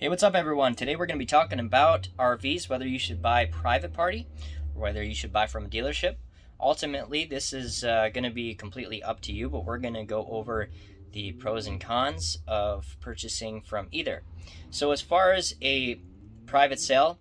Hey, what's up, everyone? Today we're going to be talking about RVs, whether you should buy private party or whether you should buy from a dealership. Ultimately, this is going to be completely up to you, but we're going to go over the pros and cons of purchasing from either. So, as far as a private sale,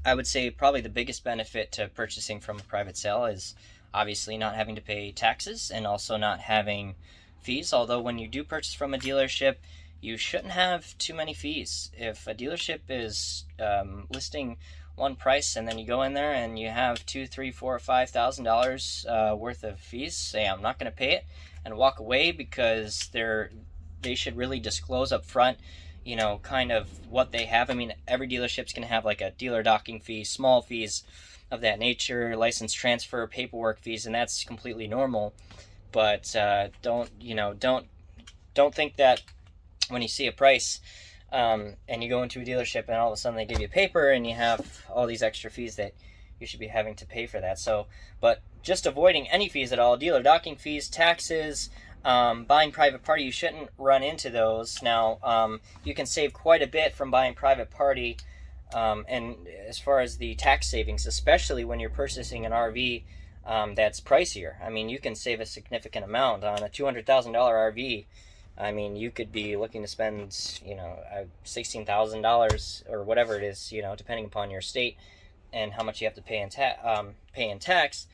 I would say probably the biggest benefit to purchasing from a private sale is obviously not having to pay taxes and also not having fees. Although, when you do purchase from a dealership, you shouldn't have too many fees. If a dealership is listing one price and then you go in there and you have $2, $3, $4, or $5,000 worth of fees, say I'm not going to pay it and walk away, because they should really disclose up front, kind of what they have. I mean, every dealership's going to have like a dealer docking fee, small fees of that nature, license transfer, paperwork fees, and that's completely normal. But don't think that when you see a price and you go into a dealership and all of a sudden they give you a paper and you have all these extra fees that you should be having to pay for that. So, but just avoiding any fees at all, dealer docking fees, taxes, buying private party, you shouldn't run into those. Now, you can save quite a bit from buying private party, and as far as the tax savings, especially when you're purchasing an RV that's pricier. I mean, you can save a significant amount on a $200,000 RV. I mean, you could be looking to spend, $16,000 or whatever it is, depending upon your state and how much you have to pay in tax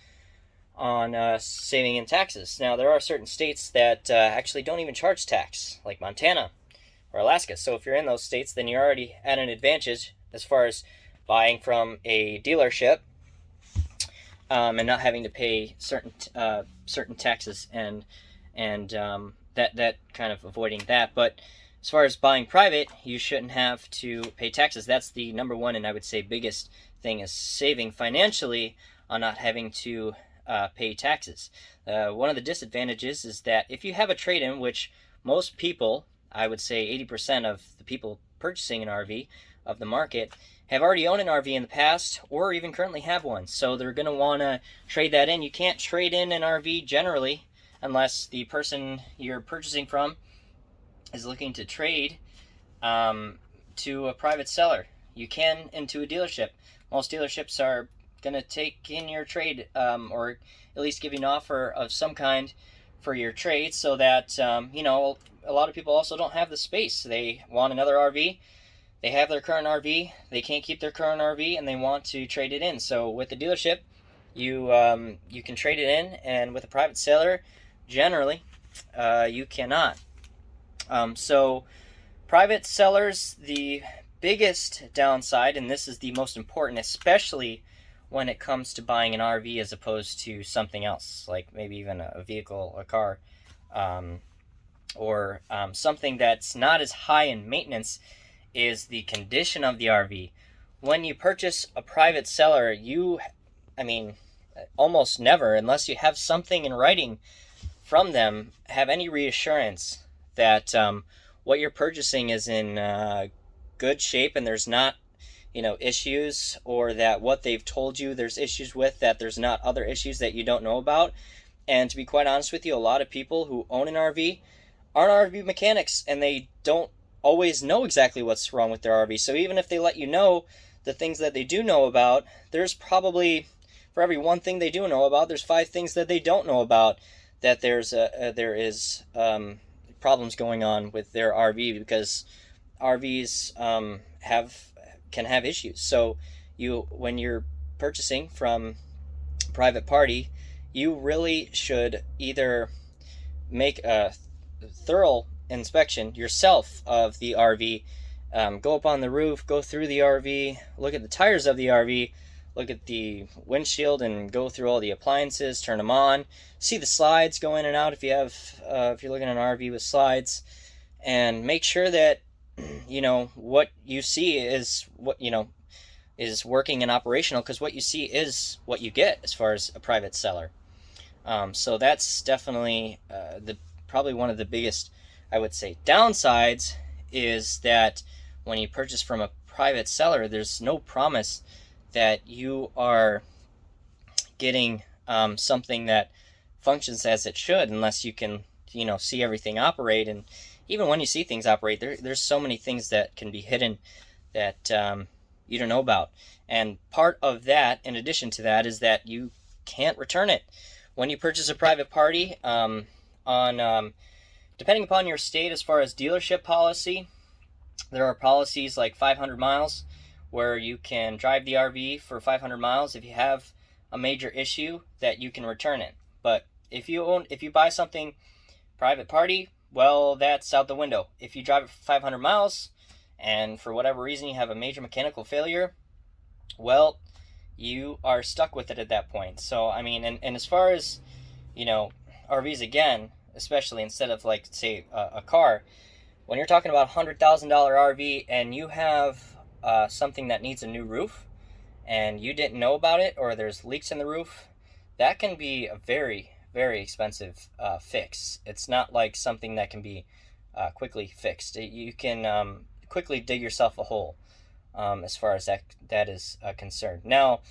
on saving in taxes. Now, there are certain states that actually don't even charge tax, like Montana or Alaska. So if you're in those states, then you're already at an advantage as far as buying from a dealership and not having to pay certain taxes and that kind of avoiding that. But as far as buying private, you shouldn't have to pay taxes. That's the number one and I would say biggest thing, is saving financially on not having to pay taxes. One of the disadvantages is that if you have a trade-in, which most people, I would say 80% of the people purchasing an RV of the market, have already owned an RV in the past or even currently have one. So they're going to want to trade that in. You can't trade in an RV generally unless the person you're purchasing from is looking to trade to a private seller. You can into a dealership. Most dealerships are going to take in your trade, or at least give you an offer of some kind for your trade, so that a lot of people also don't have the space. They want another RV. They have their current RV. They can't keep their current RV and they want to trade it in. So with the dealership, you can trade it in, and with a private seller, generally, you cannot. So private sellers, the biggest downside, and this is the most important, especially when it comes to buying an RV as opposed to something else, like maybe even a vehicle, a car, or something that's not as high in maintenance, is the condition of the RV. When you purchase a private seller, almost never, unless you have something in writing from them, have any reassurance that what you're purchasing is in good shape and there's not issues, or that what they've told you there's issues with, that there's not other issues that you don't know about. And to be quite honest with you, a lot of people who own an RV aren't RV mechanics, and they don't always know exactly what's wrong with their RV. So even if they let you know the things that they do know about, there's probably, for every one thing they do know about, there's 5 things that they don't know about, that there is problems going on with their RV, because RVs can have issues. So when you're purchasing from private party, you really should either make a thorough inspection yourself of the RV, go up on the roof, go through the RV, look at the tires of the RV, look at the windshield, and go through all the appliances, turn them on, see the slides go in and out if you're looking at an RV with slides, and make sure that what you see is what is working and operational, because what you see is what you get as far as a private seller. So that's definitely probably one of the biggest, I would say, downsides, is that when you purchase from a private seller, there's no promise that you are getting something that functions as it should, unless you can see everything operate even when you see things operate, there's so many things that can be hidden that you don't know about. And part of that, in addition to that, is that you can't return it. When you purchase a private party, depending upon your state as far as dealership policy, there are policies like 500 miles where you can drive the RV for 500 miles. If you have a major issue, that you can return it. But if you buy something private party, well, that's out the window. If you drive it for 500 miles and for whatever reason you have a major mechanical failure, well, you are stuck with it at that point. So, I mean, and as far as, RVs, again, especially instead of, like, say, a car, when you're talking about a $100,000 RV and you have something that needs a new roof and you didn't know about it, or there's leaks in the roof, that can be a very, very expensive fix. It's not like something that can be quickly fixed. You can quickly dig yourself a hole as far as that is concerned. Now,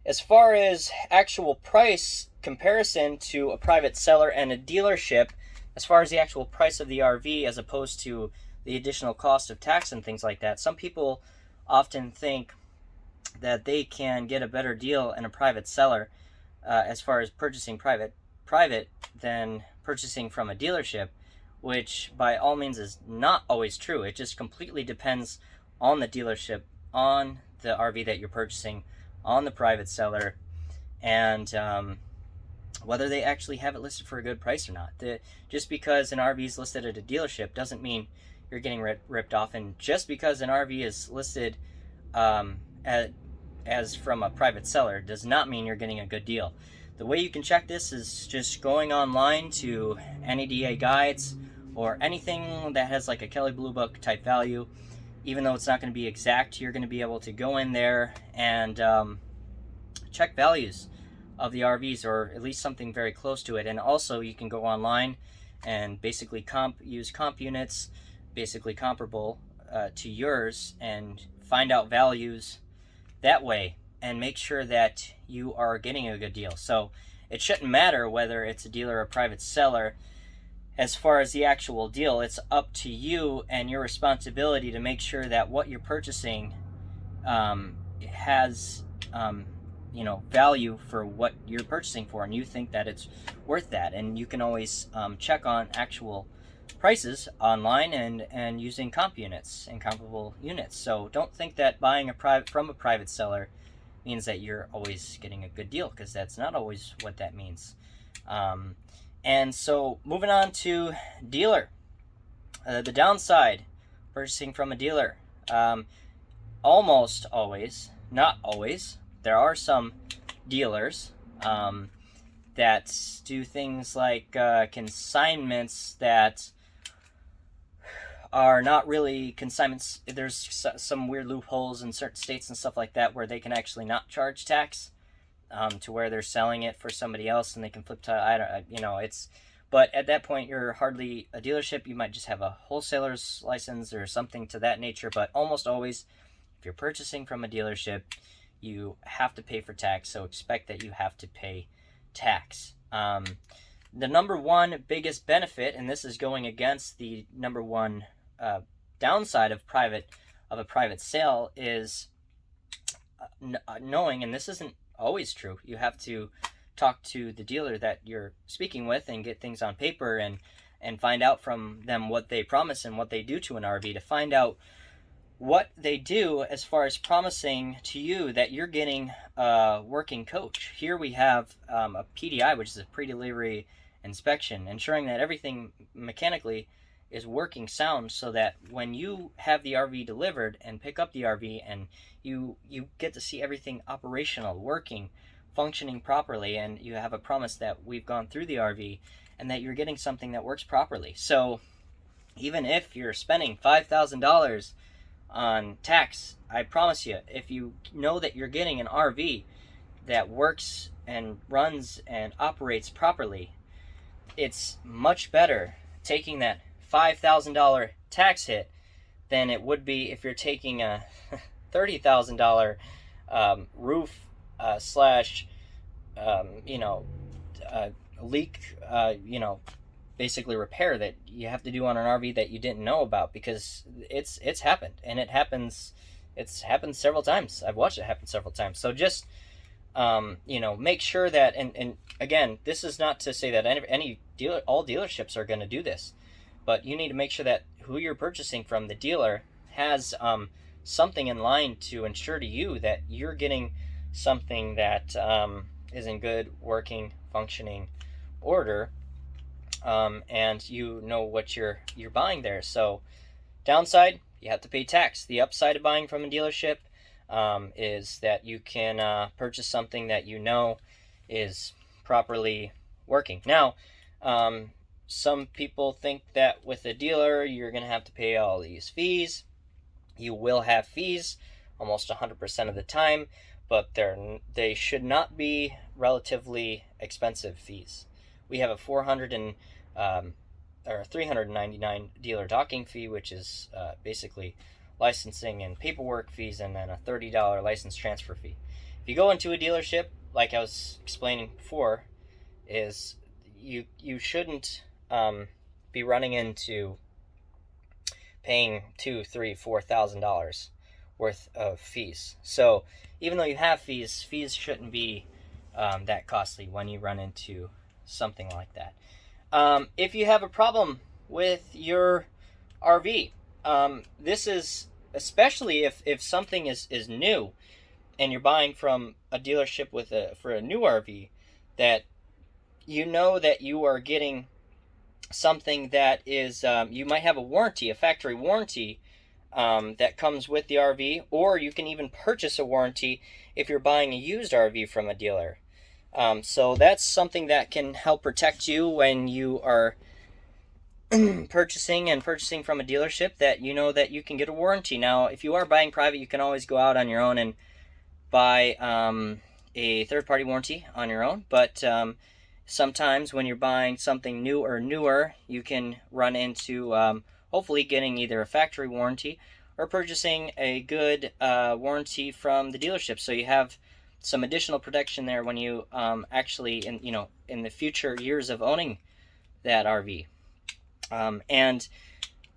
as far as actual price comparison to a private seller and a dealership, as far as the actual price of the RV as opposed to the additional cost of tax and things like that, some people often think that they can get a better deal in a private seller as far as purchasing private than purchasing from a dealership, which by all means is not always true. It just completely depends on the dealership, on the RV that you're purchasing, on the private seller, and whether they actually have it listed for a good price or not. Just because an RV is listed at a dealership doesn't mean you're getting ripped off, and just because an RV is listed as from a private seller does not mean you're getting a good deal. The way you can check this is just going online to NADA guides or anything that has like a Kelley Blue Book type value. Even though it's not going to be exact, you're going to be able to go in there and check values of the RVs, or at least something very close to it. And also you can go online and basically use comp units, basically comparable to yours, and find out values that way and make sure that you are getting a good deal. So it shouldn't matter whether it's a dealer or a private seller. As far as the actual deal, it's up to you and your responsibility to make sure that what you're purchasing has value for what you're purchasing for, and you think that it's worth that. And you can always check on actual prices online and using comp units and comparable units. So don't think that buying from a private seller means that you're always getting a good deal, because that's not always what that means. And so moving on to dealer, the downside, purchasing from a dealer, almost always, not always, there are some dealers that do things like consignments that are not really consignments. There's some weird loopholes in certain states and stuff like that where they can actually not charge tax, to where they're selling it for somebody else and they can flip but at that point you're hardly a dealership. You might just have a wholesaler's license or something to that nature. But almost always, if you're purchasing from a dealership, you have to pay for tax, so expect that you have to pay tax. The number one biggest benefit, and this is going against the number one downside of a private sale, is knowing, and this isn't always true, you have to talk to the dealer that you're speaking with and get things on paper and find out from them what they promise and what they do to an RV, to find out what they do as far as promising to you that you're getting a working coach. Here we have a PDI, which is a pre-delivery inspection, ensuring that everything mechanically is working sound, so that when you have the RV delivered and pick up the RV and you get to see everything operational, working, functioning properly, and you have a promise that we've gone through the RV and that you're getting something that works properly. So even if you're spending $5,000 on tax, I promise you, if you know that you're getting an RV that works and runs and operates properly, it's much better taking that $5,000 tax hit than it would be if you're taking a $30,000 roof slash leak basically repair that you have to do on an RV that you didn't know about, because it's happened, and it's happened several times. I've watched it happen several times. So just make sure that, and again, this is not to say that any dealer, all dealerships are going to do this, but you need to make sure that who you're purchasing from, the dealer, has something in line to ensure to you that you're getting something that is in good working, functioning order, and you know what you're buying there. So downside, you have to pay tax. The upside of buying from a dealership is that you can purchase something that you know is properly working. Now, some people think that with a dealer you're going to have to pay all these fees. You will have fees almost 100% of the time, but they should not be relatively expensive fees. We have a $399 dealer docking fee, which is basically licensing and paperwork fees, and then a $30 license transfer fee. If you go into a dealership, like I was explaining before, is you shouldn't be running into paying $2,000, $3,000, $4,000 worth of fees. So even though you have fees shouldn't be that costly when you run into something like that. If you have a problem with your RV, this is especially if something is new and you're buying from a dealership for a new RV, that you know that you are getting something that is, you might have a warranty, a factory warranty, that comes with the RV, or you can even purchase a warranty if you're buying a used RV from a dealer. So that's something that can help protect you when you are purchasing from a dealership, that you know that you can get a warranty. Now, if you are buying private, you can always go out on your own and buy a third-party warranty on your own, but sometimes when you're buying something new or newer, you can run into hopefully getting either a factory warranty or purchasing a good warranty from the dealership, so you have some additional protection there when you actually in the future years of owning that RV. And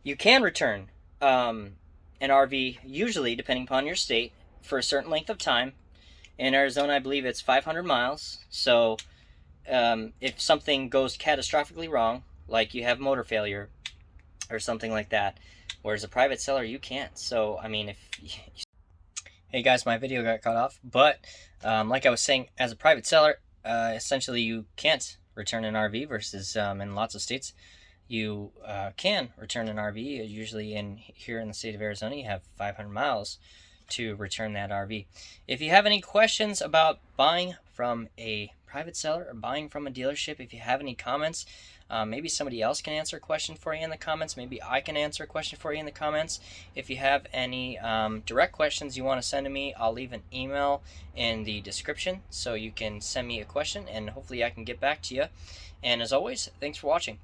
you can return an RV, usually depending upon your state, for a certain length of time. In Arizona, I believe it's 500 miles. So if something goes catastrophically wrong, like you have motor failure or something like that, whereas a private seller, you can't. So, I mean, hey guys, my video got cut off, but like I was saying, as a private seller, essentially you can't return an RV, versus in lots of states you can return an RV. Usually here in the state of Arizona, you have 500 miles to return that RV. If you have any questions about buying from a private seller or buying from a dealership, if you have any comments, maybe somebody else can answer a question for you in the comments. Maybe I can answer a question for you in the comments. If you have any direct questions you want to send to me, I'll leave an email in the description so you can send me a question, and hopefully I can get back to you. And as always, thanks for watching.